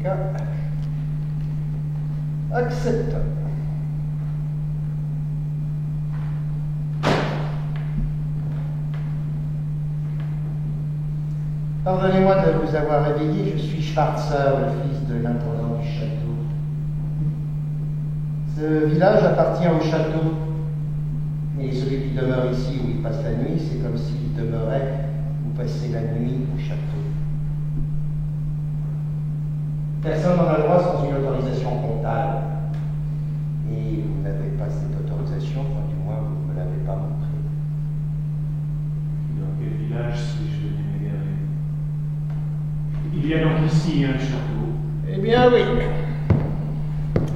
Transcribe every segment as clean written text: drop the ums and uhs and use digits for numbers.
cas, accepte. Pardonnez-moi de vous avoir réveillé, je suis Schwarzer, le fils de l'intendant du château. Ce village appartient au château, et celui qui demeure ici où il passe la nuit, c'est comme s'il demeurait ou passait la nuit au château. Personne n'en a le droit sans une autorisation comptable. Et vous n'avez pas cette autorisation, enfin du moins vous ne me l'avez pas montrée. Dans quel village suis-je venu m'égarer? Il y a donc ici un château. Eh bien oui.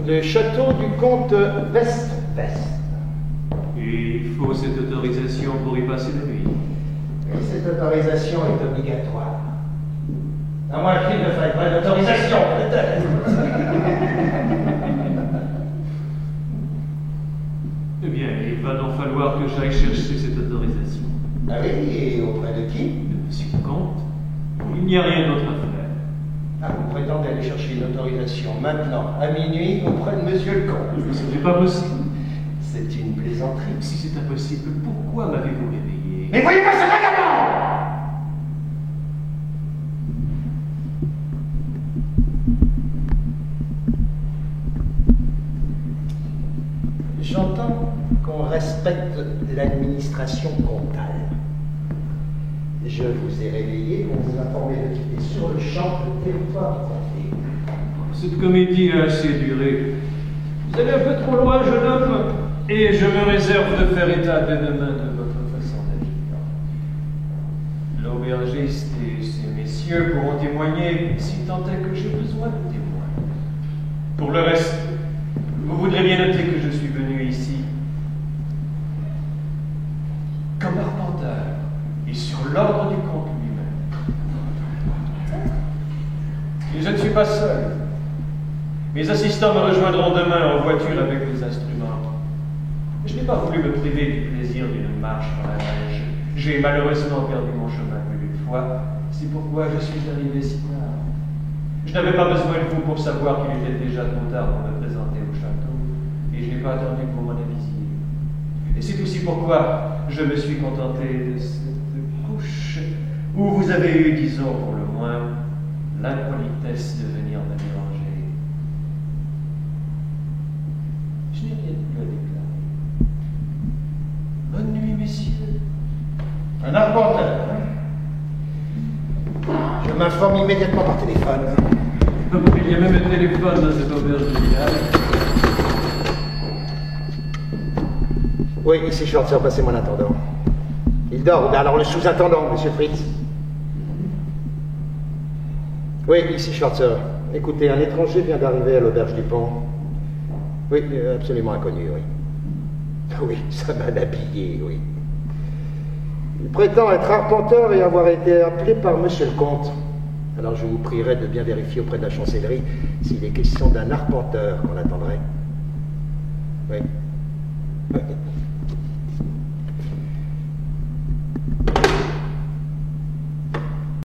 Le château du comte West-West. Et il faut cette autorisation pour y passer la nuit. Et cette autorisation est obligatoire. À moins qu'il ne faille pas d'autorisation, peut-être. Eh bien, il va donc falloir que j'aille chercher cette autorisation. Ah oui, et auprès de qui? De Monsieur le comte. Il n'y a rien d'autre à faire. Ah, vous prétendez aller chercher une autorisation maintenant, à minuit, auprès de Monsieur le comte. Ce n'est pas possible. C'est une plaisanterie. Si c'est impossible, pourquoi m'avez-vous réveillé? Mais voyez-moi ce vagabond! J'entends qu'on respecte l'administration comptable. Je vous ai réveillé pour vous informer de quitter sur le champ le territoire du comté. Cette comédie a assez duré. Vous allez un peu trop loin, jeune homme, et je me réserve de faire état dès demain de votre façon d'agir. L'aubergiste et ces messieurs pourront témoigner si tant est que j'ai besoin de témoins. Pour le reste, vous voudrez bien noter que je suis venu ici comme arpenteur et sur l'ordre du comte lui-même. Et je ne suis pas seul. Mes assistants me rejoindront demain en voiture avec les instruments. Je n'ai pas voulu me priver du plaisir d'une marche dans la neige. J'ai malheureusement perdu mon chemin plus d'une fois. C'est pourquoi je suis arrivé si tard. Je n'avais pas besoin de vous pour savoir qu'il était déjà trop tard pour me présenter au château, et je n'ai pas attendu que vous m'en avisiez. Et c'est aussi pourquoi je me suis contenté de cette couche où vous avez eu, disons pour le moins, l'impolitesse de venir me déranger. Je n'ai rien de plus à déclarer. Bonne nuit, messieurs. Un arpenteur. Je m'informe immédiatement par téléphone. Il y a même un téléphone dans cette auberge de village. Oui, ici Schwarzer, passez mon intendant. Il dort, alors le sous-intendant, monsieur Fritz. Oui, ici Schwarzer. Écoutez, un étranger vient d'arriver à l'auberge du pont. Oui, absolument inconnu, oui. Oui, ça m'a habillé, oui. Il prétend être arpenteur et avoir été appelé par monsieur le comte. Alors je vous prierai de bien vérifier auprès de la chancellerie s'il est question d'un arpenteur qu'on attendrait. Oui. Oui.